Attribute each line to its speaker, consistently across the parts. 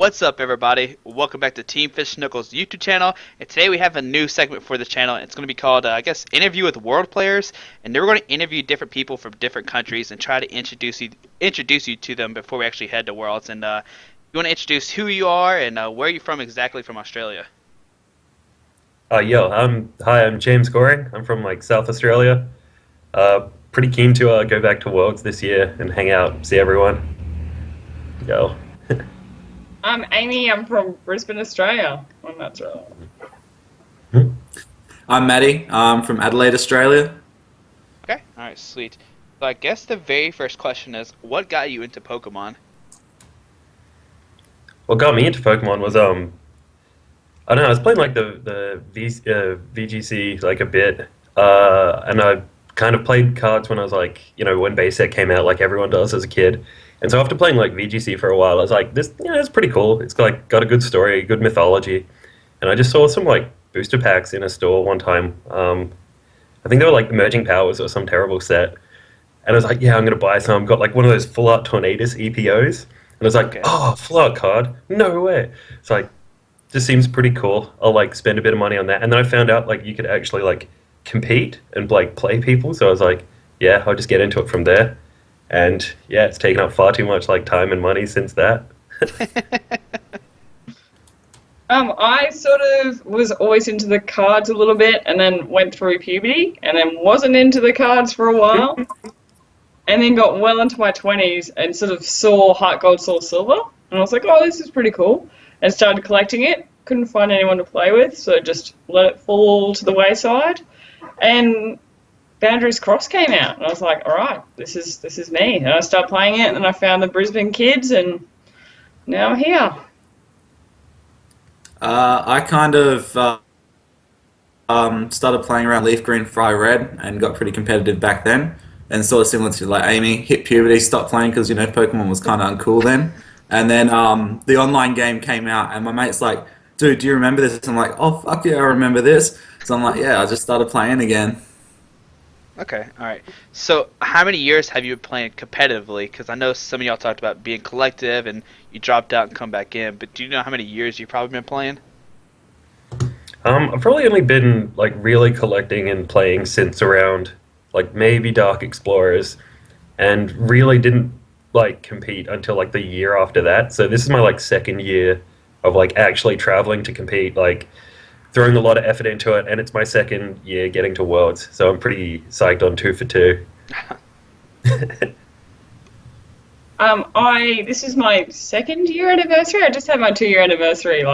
Speaker 1: What's up, everybody? Welcome back to Team Fish Snuckles YouTube channel. And today we have a new segment for the channel. It's going to be called, Interview with World Players. And we're going to interview different people from different countries and try to introduce you to them before we actually head to Worlds. And you want to introduce who you are and where you're from exactly from Australia.
Speaker 2: Hi, I'm James Goring. I'm from South Australia. Pretty keen to go back to Worlds this year and hang out, see everyone. Yo.
Speaker 3: I'm Amy. I'm from Brisbane, Australia. Well, that's right.
Speaker 4: I'm Maddie. I'm from Adelaide, Australia.
Speaker 1: Okay, alright, sweet. So I guess the very first question is, what got you into Pokemon?
Speaker 2: What got me into Pokemon was I don't know, I was playing VGC a bit, and I kind of played cards when I was when base set came out, like everyone does as a kid. And so after playing VGC for a while, I was like, this, it's pretty cool. It's got a good story, good mythology, and I just saw some booster packs in a store one time. I think they were Emerging Powers or some terrible set, and I was like, yeah, I'm gonna buy some. Got one of those full art Tornadus EPOs, and I was like,
Speaker 1: Okay.
Speaker 2: oh, full art card, no way. It's just seems pretty cool. I'll spend a bit of money on that, and then I found out you could actually compete and play people. So I was like, yeah, I'll just get into it from there. And yeah, it's taken up far too much time and money since that.
Speaker 3: I sort of was always into the cards a little bit, and then went through puberty, and then wasn't into the cards for a while, and then got well into my 20s and sort of saw Heart Gold, Soul Silver, and I was like, oh, this is pretty cool, and started collecting it. Couldn't find anyone to play with, so just let it fall to the wayside, and Boundaries Cross came out, and I was like, all right, this is me. And I started playing it, and then I found the Brisbane kids, and now I'm here.
Speaker 4: I kind of started playing around Leaf Green, Fry Red, and got pretty competitive back then. And sort of similar to Amy, hit puberty, stopped playing because Pokemon was kind of uncool then. And then the online game came out, and my mate's like, "Dude, do you remember this?" I'm like, "Oh fuck yeah, I remember this." So I'm like, "Yeah," I just started playing again.
Speaker 1: Okay, alright. So, how many years have you been playing competitively? Because I know some of y'all talked about being collective and you dropped out and come back in, but do you know how many years you've probably been playing?
Speaker 2: I've probably only been really collecting and playing since around maybe Dark Explorers, and really didn't compete until the year after that. So this is my second year of actually traveling to compete, throwing a lot of effort into it, and it's my second year getting to Worlds, so I'm pretty psyched on 2 for 2.
Speaker 3: This is my second year anniversary. I just had my 2-year anniversary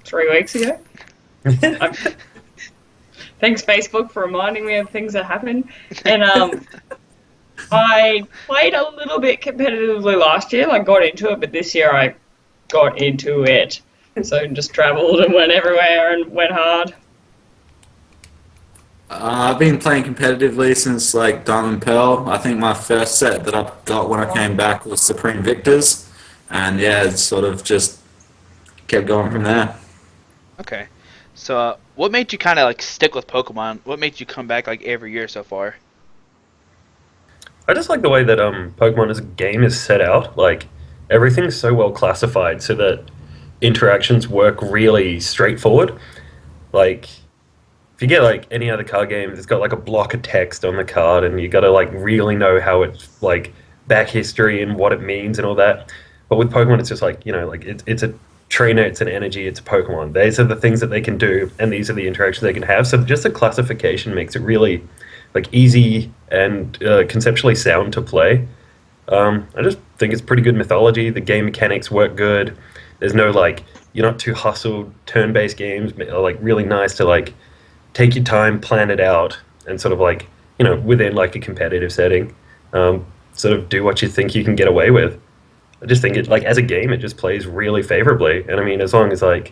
Speaker 3: 3 weeks ago. Um, Thanks Facebook for reminding me of things that happened. And I played a little bit competitively last year, got into it, but this year I got into it. So just travelled and went everywhere and went hard.
Speaker 4: I've been playing competitively since Diamond Pearl. I think my first set that I got when I came back was Supreme Victors, and yeah, it sort of just kept going from there.
Speaker 1: Okay. So, what made you kind of stick with Pokemon? What made you come back every year so far?
Speaker 2: I just like the way that Pokemon as a game is set out. Everything's so well classified so that interactions work really straightforward. Like if you get any other card game, it's got a block of text on the card, and you got to really know how it's back history and what it means and all that. But with Pokemon, it's just it's a trainer, it's an energy, it's a Pokemon. These are the things that they can do, and these are the interactions they can have. So just the classification makes it really easy and conceptually sound to play. I just think it's pretty good mythology. The game mechanics work good. There's no you're not too hustled. Turn-based games are really nice to take your time, plan it out, and sort of within a competitive setting, sort of do what you think you can get away with. I just think it as a game it just plays really favorably, and I mean as long as I've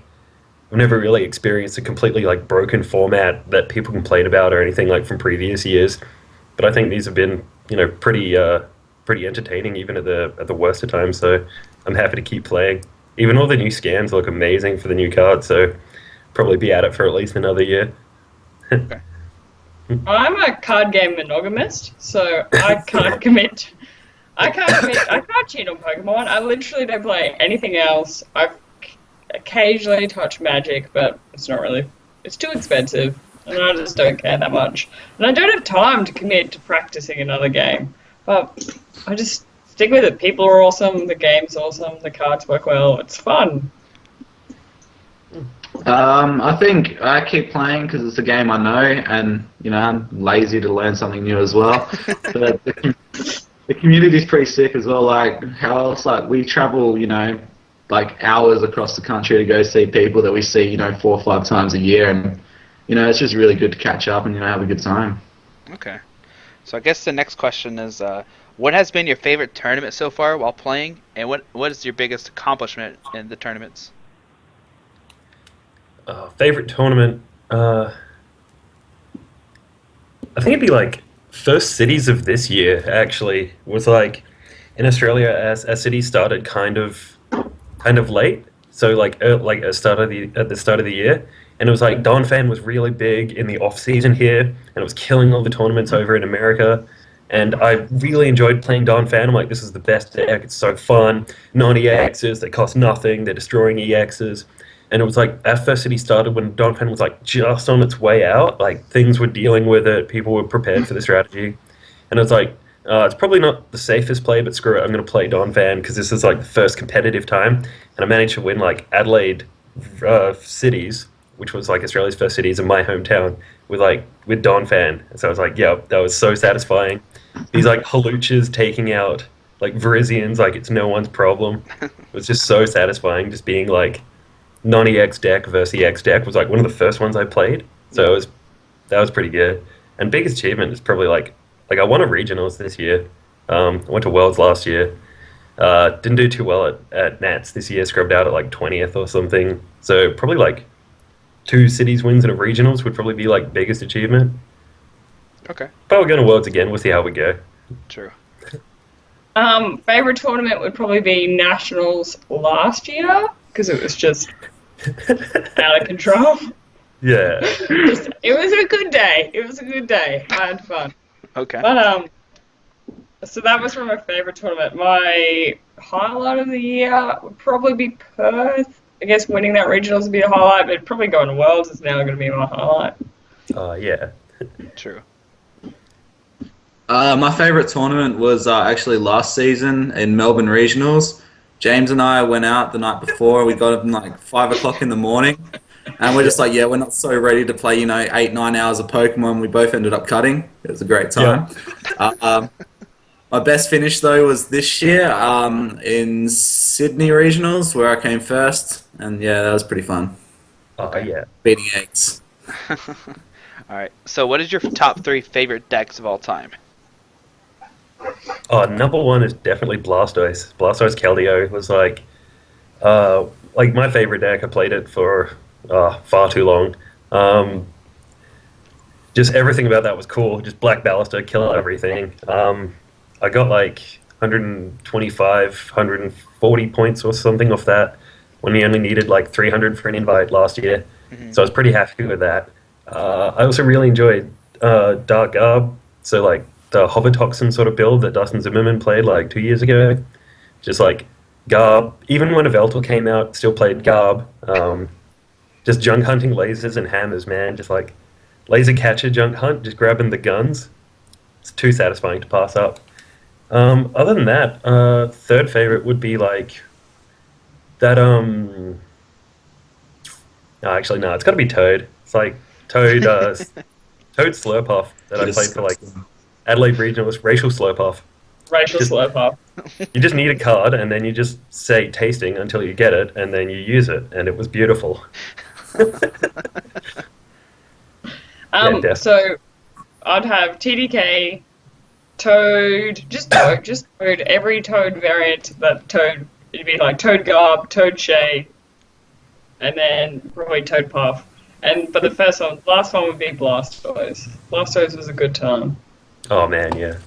Speaker 2: never really experienced a completely broken format that people complain about or anything from previous years, but I think these have been pretty entertaining even at the worst of times. So I'm happy to keep playing. Even all the new scans look amazing for the new cards, so probably be at it for at least another year.
Speaker 1: Okay.
Speaker 3: I'm a card game monogamist, so I can't commit. I can't cheat on Pokemon. I literally don't play anything else. I've occasionally touched Magic, but it's not really. It's too expensive, and I just don't care that much. And I don't have time to commit to practicing another game. But I just stick with it. People are awesome. The game's awesome. The cards work well. It's fun.
Speaker 5: I think I keep playing because it's a game I know, and I'm lazy to learn something new as well. But the community's pretty sick as well. Like how else? Like we travel, like hours across the country to go see people that we see, 4 or 5 times a year, and it's just really good to catch up and have a good time.
Speaker 1: Okay. So I guess the next question is, what has been your favorite tournament so far while playing, and what is your biggest accomplishment in the tournaments?
Speaker 2: Favorite tournament? I think it'd be like first cities of this year. Actually, was like in Australia as cities started kind of late. So like at the start of the year, and it was like Donphan was really big in the off season here, and it was killing all the tournaments over in America. And I really enjoyed playing Donphan. I'm like, this is the best deck. It's so fun. Non-EXs, they cost nothing. They're destroying EXs. And it was like our first city started when Donphan was like just on its way out. Like things were dealing with it. People were prepared for the strategy. And it was like, it's probably not the safest play, but screw it, I'm going to play Donphan because this is like the first competitive time. And I managed to win like Adelaide cities, which was like Australia's first cities in my hometown, with Donphan. And so I was like, yeah, that was so satisfying. These like Haluchas taking out like Verizians like it's no one's problem. It was just so satisfying just being like non-EX deck versus EX deck was like one of the first ones I played. So that was pretty good. And biggest achievement is probably like I won a regionals this year. I went to Worlds last year. Didn't do too well at Nats this year, scrubbed out at like 20th or something. So probably like 2 cities wins in a regionals would probably be like biggest achievement.
Speaker 1: Okay.
Speaker 2: If I were going to Worlds again, we'll see how we go.
Speaker 1: True.
Speaker 3: Favorite tournament would probably be Nationals last year because it was just out of control.
Speaker 2: Yeah.
Speaker 3: It was a good day. It was a good day. I had fun.
Speaker 1: Okay.
Speaker 3: But so that was from my favorite tournament. My highlight of the year would probably be Perth. I guess winning that regionals would be a highlight, but probably going to Worlds is now going to be my highlight.
Speaker 2: Yeah.
Speaker 1: True.
Speaker 4: My favourite tournament was actually last season in Melbourne Regionals. James and I went out the night before. We got up at like 5 o'clock in the morning. And we're just like, yeah, we're not so ready to play, 8-9 hours of Pokemon. We both ended up cutting. It was a great time. Yeah. My best finish, though, was this year in Sydney Regionals, where I came first. And, yeah, that was pretty fun.
Speaker 2: Oh, yeah.
Speaker 4: Beating eggs.
Speaker 1: All right. So what is your top 3 favorite decks of all time?
Speaker 2: Oh, number 1 is definitely Blastoise. Blastoise Keldeo was like my favorite deck. I played it for far too long. Just everything about that was cool. Just Black Ballista, kill everything. I got like 125, 140 points or something off that when we only needed like 300 for an invite last year. Mm-hmm. So I was pretty happy with that. I also really enjoyed Dark Garb. So like the Hovertoxin sort of build that Dustin Zimmerman played like 2 years ago. Just like Garb. Even when Yveltal came out, still played Garb. Just junk hunting lasers and hammers, man. Just like laser catcher junk hunt, just grabbing the guns. It's too satisfying to pass up. Other than that, third favorite would be like that. No, actually, no. It's got to be Toad. It's like Toad. Toad Slurpuff that I played for like Adelaide Regionalist. Racial Slurpuff.
Speaker 3: Slurpuff.
Speaker 2: You just need a card, and then you just say tasting until you get it, and then you use it, and it was beautiful.
Speaker 3: So I'd have TDK, Toad, just Toad, every Toad variant, but Toad, it'd be like Toad Garb, Toad Shade, and then probably Toad Puff. But the last one would be Blastoise. Blastoise was a good time.
Speaker 2: Oh man, yeah.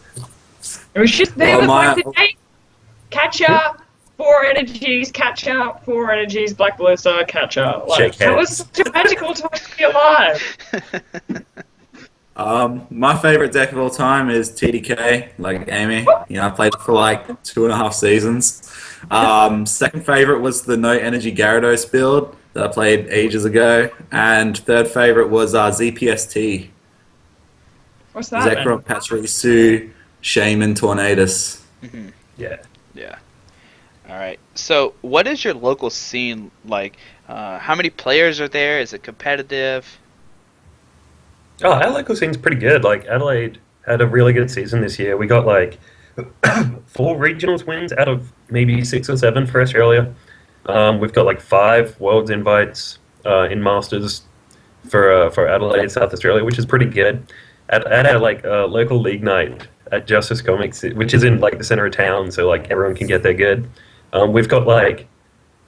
Speaker 3: It was just there was like the day, catcher, 4 energies, catcher, 4 energies, Black Ballista, catcher. Like, that was such a magical time to be alive.
Speaker 4: My favorite deck of all time is TDK, like Amy. I played it for like 2.5 seasons. Second favorite was the No Energy Gyarados build that I played ages ago, and third favorite was ZPST.
Speaker 3: What's that? Then?
Speaker 4: Zekrom, Pachirisu, Shaman, Tornadus.
Speaker 2: Yeah.
Speaker 1: Yeah. All right. So, what is your local scene like? How many players are there? Is it competitive?
Speaker 2: Oh, our local scene's pretty good. Like Adelaide had a really good season this year. We got like 4 regionals wins out of maybe 6 or 7 for Australia. We've got like 5 Worlds invites in Masters for Adelaide, South Australia, which is pretty good. At our like local league night at Justice Comics, which is in like the center of town, so like everyone can get there good. We've got like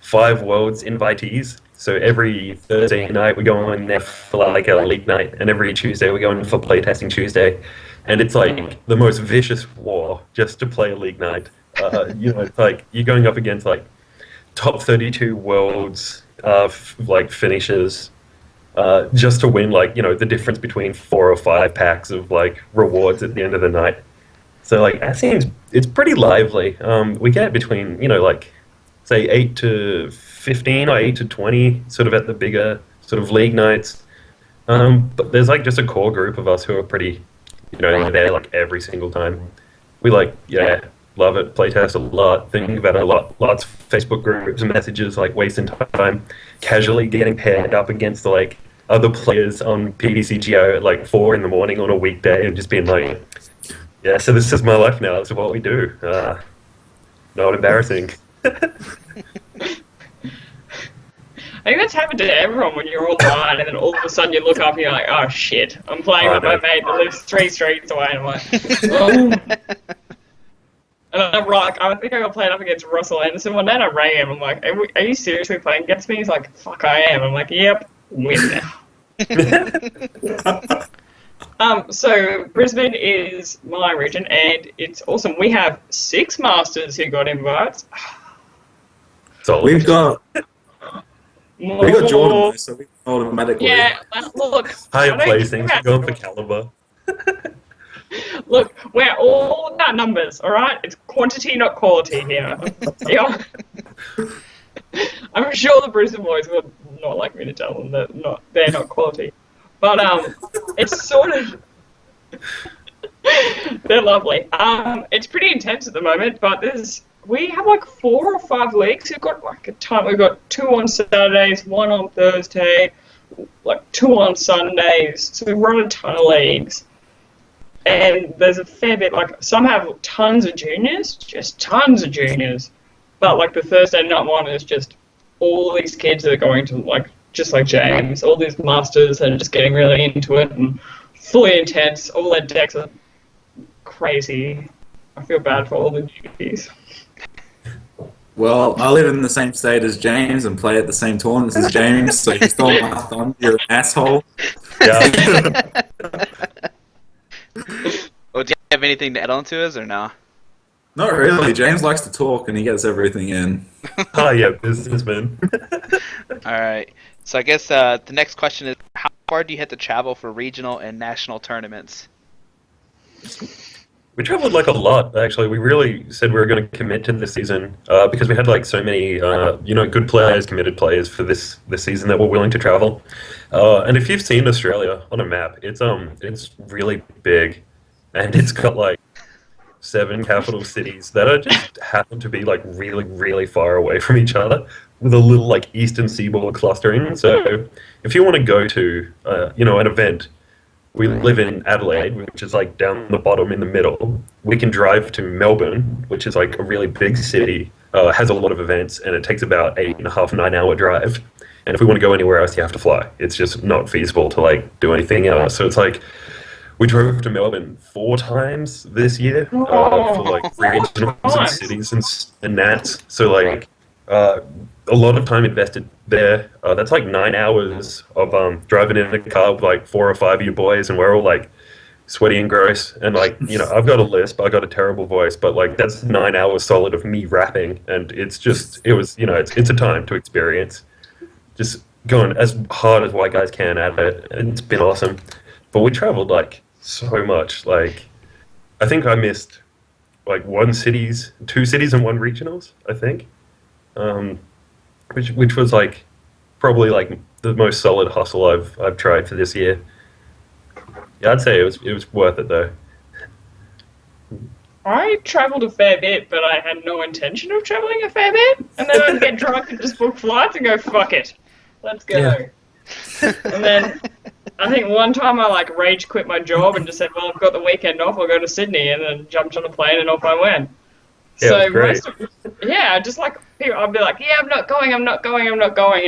Speaker 2: 5 Worlds invitees. So every Thursday night we go in there for like a league night, and every Tuesday we go in for playtesting Tuesday, and it's like the most vicious war just to play a league night. It's like you're going up against like top 32 worlds, like finishers, just to win like the difference between 4 or 5 packs of like rewards at the end of the night. So like that seems it's pretty lively. We get between like say 8 to 15 or 8 to 20 sort of at the bigger sort of league nights. But there's like just a core group of us who are pretty, there like every single time. We like, love it, playtest a lot, think about it a lot, lots of Facebook groups and messages, like wasting time, casually getting paired up against like other players on PDCGO at like 4 in the morning on a weekday and just being like, yeah, so this is my life now, this is what we do. Not embarrassing.
Speaker 3: I think that's happened to everyone when you're online, and then all of a sudden you look up and you're like, oh shit, I'm playing with my mate that lives 3 streets away, and I'm like, oh. And I'm like, I think I got played up against Russell Anderson one day, and I rang him. I'm like, are you seriously playing against me? He's like, fuck, I am. I'm like, yep, win now. So Brisbane is my region, and it's awesome. We have 6 masters who got invites.
Speaker 2: So
Speaker 4: We got Jordan, so we automatically.
Speaker 3: Yeah, look.
Speaker 2: higher placings, going for caliber.
Speaker 3: Look, we're all about numbers, all right? It's quantity, not quality here. Yeah. I'm sure the Brisbane boys would not like me to tell them that they're not quality, but it's sort of they're lovely. It's pretty intense at the moment, but we have like 4 or 5 leagues. We've got we've got 2 on Saturdays, 1 on Thursday, like 2 on Sundays. So we run a ton of leagues. And there's a fair bit, like, some have tons of juniors, just tons of juniors. But, like, the Thursday night one is just all these kids that are going to, like, just like James, all these masters that are just getting really into it and fully intense. All their decks are crazy. I feel bad for all the newbies.
Speaker 4: Well, I live in the same state as James and play at the same tournaments as James, so you stole my thunder, you're an asshole.
Speaker 2: Yeah.
Speaker 1: Well, do you have anything to add on to us or no?
Speaker 4: Not really. James likes to talk and he gets everything in.
Speaker 2: Oh yeah, businessman.
Speaker 1: All right. So I guess the next question is, how far do you have to travel for regional and national tournaments?
Speaker 2: We traveled like a lot, actually. We really said we were going to commit to this season because we had like so many, good players, committed players for this season that were willing to travel. And if you've seen Australia on a map, it's really big, and it's got like 7 capital cities that are just happen to be like really, really far away from each other, with a little like eastern seaboard clustering. So if you want to go to, an event. We live in Adelaide, which is like down the bottom in the middle. We can drive to Melbourne, which is like a really big city, has a lot of events, and it takes about 8.5, 9-hour drive. And if we want to go anywhere else, you have to fly. It's just not feasible to like do anything else. So it's like we drove to Melbourne 4 times this year for like regionals and cities and nats. So like a lot of time invested there. That's like 9 hours of driving in a car with like 4 or 5 of you boys, and we're all like sweaty and gross. And like, I've got a lisp, I've got a terrible voice, but like that's 9 hours solid of me rapping, and it's a time to experience. Just going as hard as white guys can at it, and it's been awesome. but we traveled like so much. Like, I think I missed like two cities and one regionals. I think, um, which was like probably like the most solid hustle I've tried for this year. Yeah, I'd say it was worth it though.
Speaker 3: I travelled a fair bit, but I had no intention of travelling a fair bit. And then I'd get drunk and just book flights and go, fuck it, let's go.
Speaker 2: Yeah.
Speaker 3: And then I think one time I like rage quit my job and just said, well, I've got the weekend off, I'll go to Sydney, and then jumped on a plane and off I went.
Speaker 2: Yeah,
Speaker 3: So
Speaker 2: it was great.
Speaker 3: just like I'd be like, yeah, I'm not going, and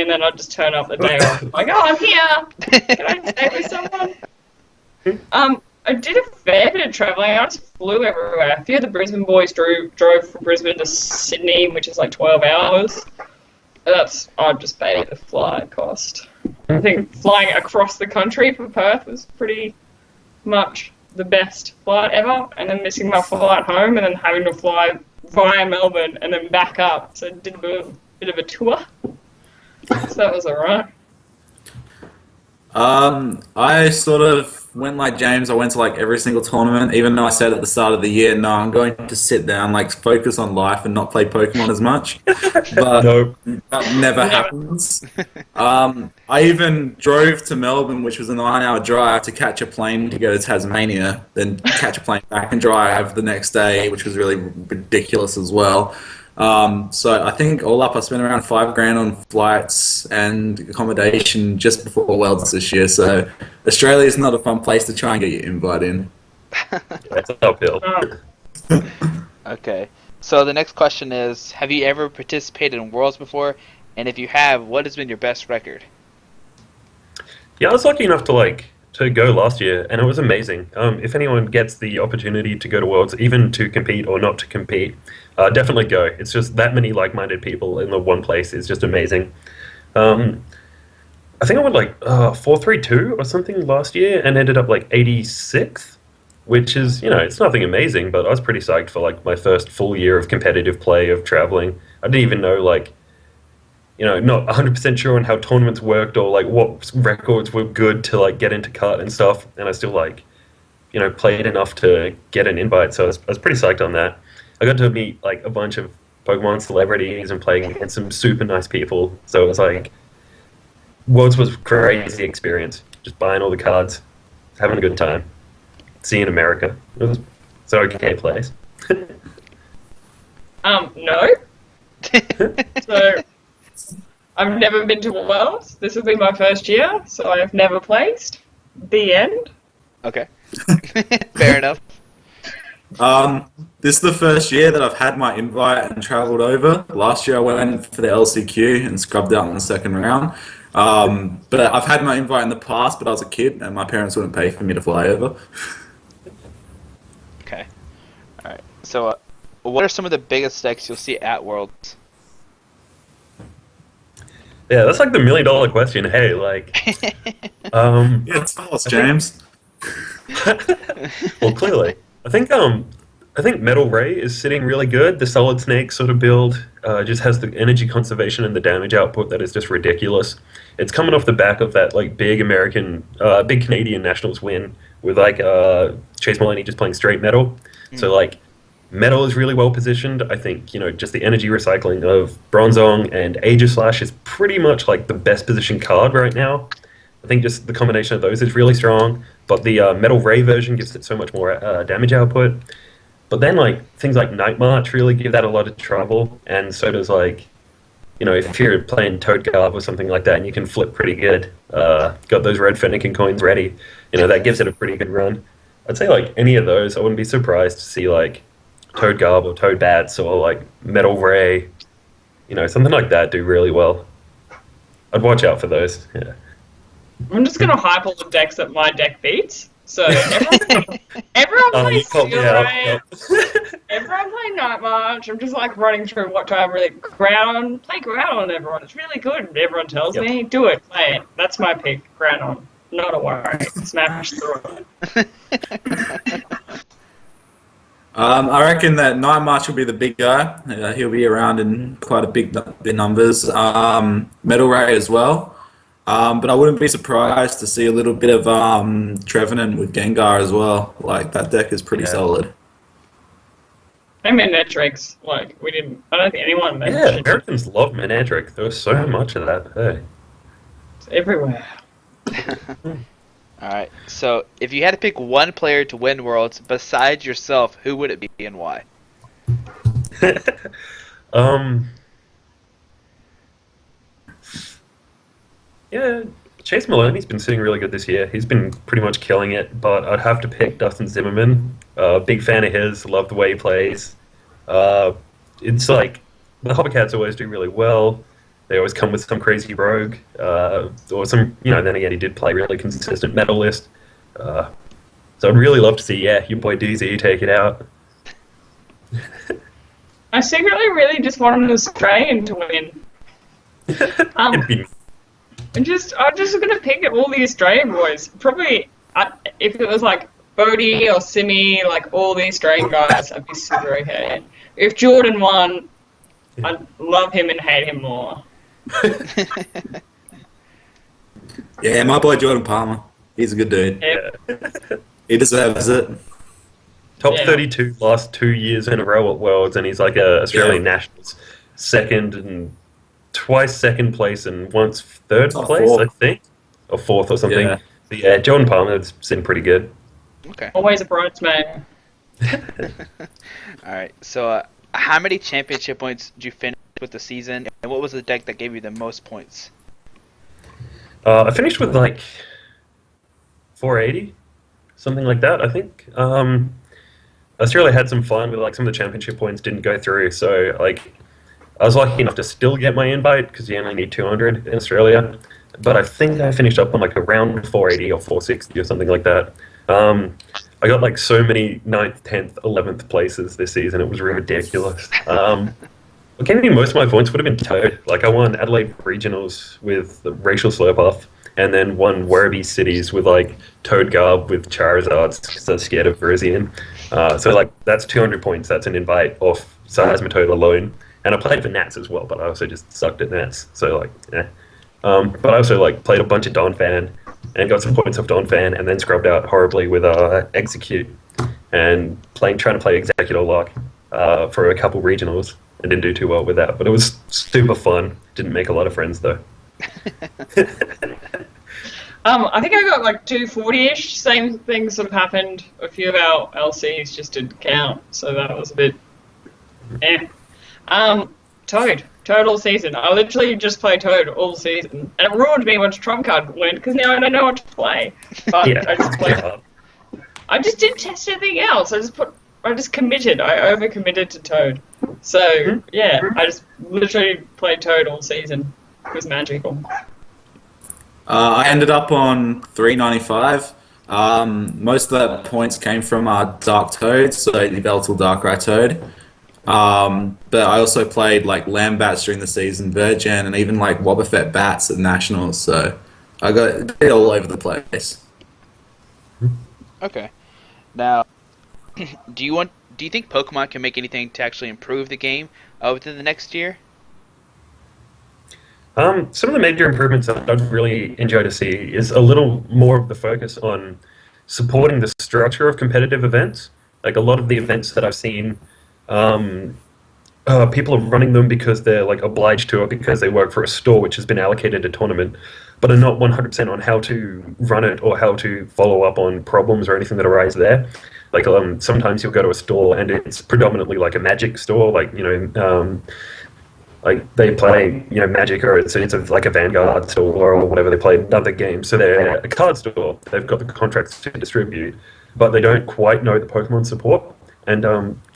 Speaker 3: then I'd just turn up the day off. Like, oh, I'm here. Can I stay with someone? I did a fair bit of travelling. I just flew everywhere. A few of the Brisbane boys drove from Brisbane to Sydney, which is like 12 hours. I just paid the flight cost. I think flying across the country for Perth was pretty much the best flight ever, and then missing my flight home, and then having to fly via Melbourne and then back up. So I did a bit of a tour. So that was alright.
Speaker 4: I sort of went like James. I went to like every single tournament, even though I said at the start of the year, no, I'm going to sit down, like focus on life and not play Pokemon as much. But
Speaker 2: Nope.
Speaker 4: that never happens. I even drove to Melbourne, which was a 9-hour drive, to catch a plane to go to Tasmania, then catch a plane back and drive the next day, which was really ridiculous as well. So I think all up I spent around $5,000 on flights and accommodation just before Worlds this year. So Australia is not a fun place to try and get your invite in.
Speaker 2: That's uphill.
Speaker 1: Okay. So the next question is, have you ever participated in Worlds before? And if you have, what has been your best record?
Speaker 2: Yeah, I was lucky enough to go last year, and it was amazing. If anyone gets the opportunity to go to Worlds, even to compete or not to compete, definitely go. It's just that many like-minded people in the one place is just amazing. I think I went like 432 or something last year, and ended up like 86th, which is, it's nothing amazing, but I was pretty psyched for like my first full year of competitive play of traveling. I didn't even know not 100% sure on how tournaments worked or like what records were good to like get into cut and stuff, and I still played enough to get an invite, so I was pretty psyched on that. I got to meet like a bunch of Pokemon celebrities and playing against some super nice people, so it was like Worlds was a crazy experience, just buying all the cards, having a good time, seeing America. It was so okay place.
Speaker 3: No. So I've never been to Worlds. This will be my first year, so I've never placed. The end.
Speaker 1: Okay. Fair enough.
Speaker 4: This is the first year that I've had my invite and travelled over. Last year I went for the LCQ and scrubbed out in the second round. But I've had my invite in the past, but I was a kid and my parents wouldn't pay for me to fly over.
Speaker 1: Okay. All right. So, what are some of the biggest decks you'll see at Worlds?
Speaker 2: Yeah, that's like the $1,000,000 question. Hey,
Speaker 4: Yeah, tell us, James.
Speaker 2: well, clearly, I think Metal Ray is sitting really good. The Solid Snake sort of build just has the energy conservation and the damage output that is just ridiculous. It's coming off the back of that like big Canadian Nationals win with Chase Maloney just playing straight metal. So like metal is really well positioned. I think just the energy recycling of Bronzong and Aegislash is pretty much like the best positioned card right now. I think just the combination of those is really strong, but the Metal Ray version gives it so much more damage output. But then things like Night March really give that a lot of trouble, and so does if you're playing Toad Garb or something like that and you can flip pretty good, got those red Fennekin coins ready, that gives it a pretty good run. I'd say any of those, I wouldn't be surprised to see Toad Garb or Toad Bats or Metal Ray, something like that do really well. I'd watch out for those. Yeah.
Speaker 3: I'm just gonna hype all the decks that my deck beats. So everyone plays Steel Ray. Everyone play Night March. I'm just running through what do I really Groudon. Play Groudon on everyone. It's really good. Everyone tells me do it. Play it. That's my pick. Groudon. Not a worry. Smash through it.
Speaker 4: I reckon that Night March will be the big guy. He'll be around in quite a big numbers. Metal Ray as well. But I wouldn't be surprised to see a little bit of Trevenant with Gengar as well. Like that deck is pretty
Speaker 2: Yeah.
Speaker 4: solid.
Speaker 3: I mean, Netrix. Like, we didn't. I don't think anyone
Speaker 2: Yeah,
Speaker 3: mentioned it.
Speaker 2: Americans love Manadric. There was so much of that. Hey.
Speaker 3: It's everywhere.
Speaker 1: Alright, so if you had to pick one player to win Worlds besides yourself, who would it be and why?
Speaker 2: um. Yeah, Chase Maloney's been sitting really good this year. He's been pretty much killing it, but I'd have to pick Dustin Zimmerman. Big fan of his, love the way he plays. It's like, the Hobbycats always do really well. They always come with some crazy rogue, or some, then again, he did play really consistent medalist. So I'd really love to see, your boy DZ take it out.
Speaker 3: I secretly really just want an Australian to win.
Speaker 2: It'd be
Speaker 3: I'm just gonna pick all the Australian boys. Probably, if it was like Bodie or Simi, like all the Australian guys, I'd be super okay. If Jordan won, I'd love him and hate him more.
Speaker 4: Yeah, my boy Jordan Palmer. He's a good dude.
Speaker 3: Yep.
Speaker 4: He deserves it.
Speaker 2: Top
Speaker 3: Yeah.
Speaker 2: 32 last 2 years in a row at Worlds, and he's like a Australian Nationals second and twice second place and once third
Speaker 4: Oh,
Speaker 2: place,
Speaker 4: fourth.
Speaker 2: I think, or fourth or something.
Speaker 4: Yeah.
Speaker 2: But yeah, Jordan Palmer's been pretty good.
Speaker 1: Okay.
Speaker 3: Always a bridesmaid.
Speaker 1: Alright, so how many championship points did you finish with the season, and what was the deck that gave you the most points?
Speaker 2: I finished with like 480, something like that, I think. Australia had some fun with like some of the championship points didn't go through, so like I was lucky enough to still get my invite because you only need 200 in Australia. But I think I finished up on like around 480 or 460 or something like that. I got like so many 9th, 10th, 11th places this season. It was ridiculous. What gave me most of my points would have been Toad. Like I won Adelaide Regionals with the Racial Slurpuff, and then won Werribee Cities with like Toad Garb with Charizards because I was scared of Verizian. So like that's 200 points. That's an invite off Seismitoad alone. And I played for Nats as well, but I also just sucked at Nats. So like, but I also like played a bunch of Donphan and got some points off Donphan, and then scrubbed out horribly with Execute and trying to play Executor Lock for a couple regionals. I didn't do too well with that, but it was super fun. Didn't make a lot of friends though.
Speaker 3: I think I got like 240-ish. Same thing sort of happened. A few of our LCs just didn't count, so that was a bit. Toad all season. I literally just play Toad all season, and it ruined me once Trump Card went because now I don't know what to play. But
Speaker 2: Yeah,
Speaker 3: I just played. I just didn't test anything else. I just committed. I overcommitted to Toad. So yeah, I just literally played Toad all season. It was magical.
Speaker 4: I ended up on 395. Most of that points came from Dark Toad, so the Yveltal Darkrai Toad. But I also played like Lambats during the season, Virgin, and even like Wobbuffet Bats at Nationals. So I got it all over the place.
Speaker 1: Okay. Now, do you think Pokemon can make anything to actually improve the game within the next year?
Speaker 2: Some of the major improvements that I'd really enjoy to see is a little more of the focus on supporting the structure of competitive events. Like a lot of the events that I've seen, people are running them because they're like obliged to, or because they work for a store which has been allocated a tournament, but are not 100% on how to run it or how to follow up on problems or anything that arise there. Like sometimes you'll go to a store and it's predominantly like a Magic store, like like they play, Magic, or it's like a Vanguard store or whatever. They play another game, so they're a card store. They've got the contracts to distribute, but they don't quite know the Pokemon support. And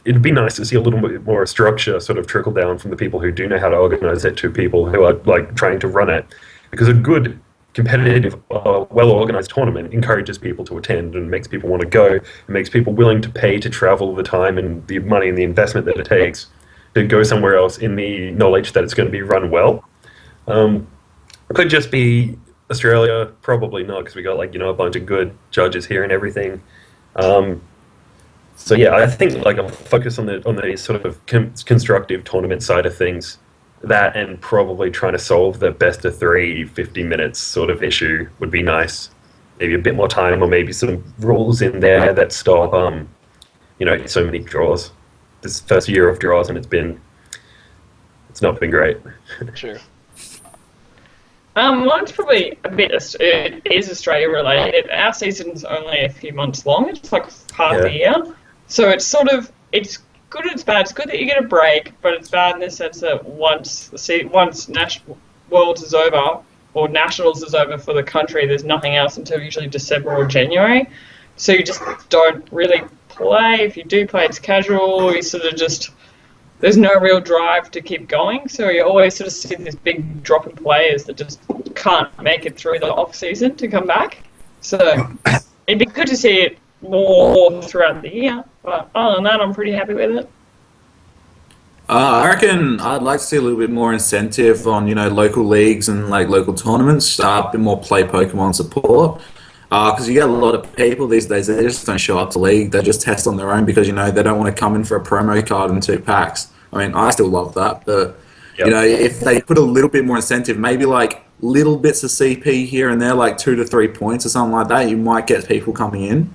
Speaker 2: it'd be nice to see a little bit more structure sort of trickle down from the people who do know how to organize it to people who are like trying to run it, because a good competitive, well-organized tournament encourages people to attend and makes people want to go, and makes people willing to pay to travel the time and the money and the investment that it takes to go somewhere else in the knowledge that it's going to be run well. It could just be Australia, probably not, because we got like a bunch of good judges here and everything. So yeah, I think like a focus on the sort of constructive tournament side of things that and probably trying to solve the best of 3 50 minutes sort of issue would be nice. Maybe a bit more time, or maybe some rules in there that stop, so many draws. This first year of draws, and it's not been great.
Speaker 1: Sure.
Speaker 3: Mine's probably a bit. It is Australia related. Our season's only a few months long. It's like half the year, so it's it's good and it's bad. It's good that you get a break, but it's bad in the sense that once National Worlds is over or Nationals is over for the country, there's nothing else until usually December or January. So you just don't really play. If you do play, it's casual. You sort of just there's no real drive to keep going. So you always sort of see this big drop in players that just can't make it through the off season to come back. So it'd be good to see it more throughout the year. But other than that, I'm pretty happy with it.
Speaker 4: I reckon I'd like to see a little bit more incentive on local leagues and like local tournaments. A bit more play Pokemon support. Because you get a lot of people these days, they just don't show up to league. They just test on their own because, they don't want to come in for a promo card and 2 packs. I mean, I still love that. But, if they put a little bit more incentive, maybe like little bits of CP here and there, like 2 to 3 points or something like that, you might get people coming in.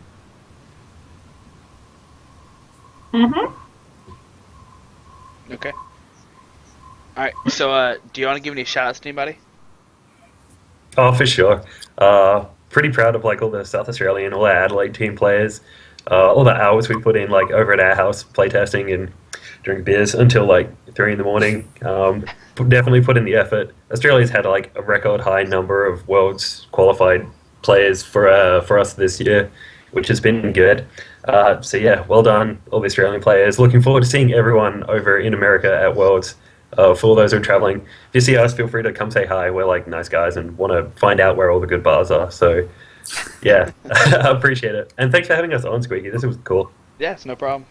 Speaker 3: Mm-hmm.
Speaker 1: Okay. All right. So, do you want to give any shout outs to anybody?
Speaker 2: Oh, for sure. Pretty proud of like all the South Australian, all our Adelaide team players, all the hours we put in like over at our house playtesting and drinking beers until like 3 in the morning. Definitely put in the effort. Australia's had like a record high number of Worlds qualified players for us this year, which has been good. So yeah, well done all the Australian players. Looking forward to seeing everyone over in America at Worlds. For all those who are traveling, if you see us, feel free to come say hi. We're like nice guys and want to find out where all the good bars are. So, yeah, I appreciate it. And thanks for having us on, Squeaky. This was cool.
Speaker 1: Yeah, it's no problem.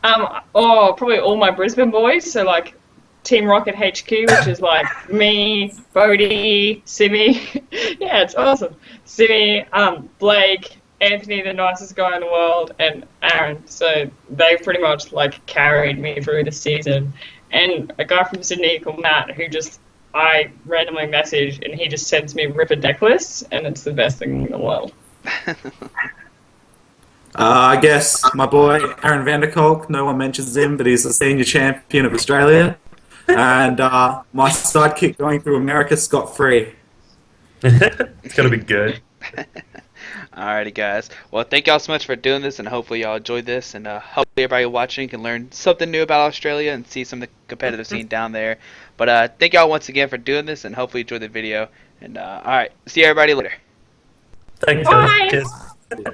Speaker 3: Probably all my Brisbane boys. So like Team Rocket HQ, which is like me, Bodhi, Simi. Yeah, it's awesome. Simi, Blake, Anthony, the nicest guy in the world, and Aaron. So they pretty much like carried me through the season. And a guy from Sydney called Matt, who I randomly message, and he just sends me Ripper deck lists, and it's the best thing in the world.
Speaker 4: I guess my boy Aaron Vanderkolk, no one mentions him, but he's the senior champion of Australia. And my sidekick going through America scot-free.
Speaker 2: It's going to be good.
Speaker 1: Alrighty, guys. Well, thank y'all so much for doing this, and hopefully y'all enjoyed this, and hopefully everybody watching can learn something new about Australia and see some of the competitive scene down there. But thank y'all once again for doing this, and hopefully you enjoyed the video. And alright, see everybody later.
Speaker 2: Thanks,
Speaker 3: Bye.
Speaker 2: guys. Cheers.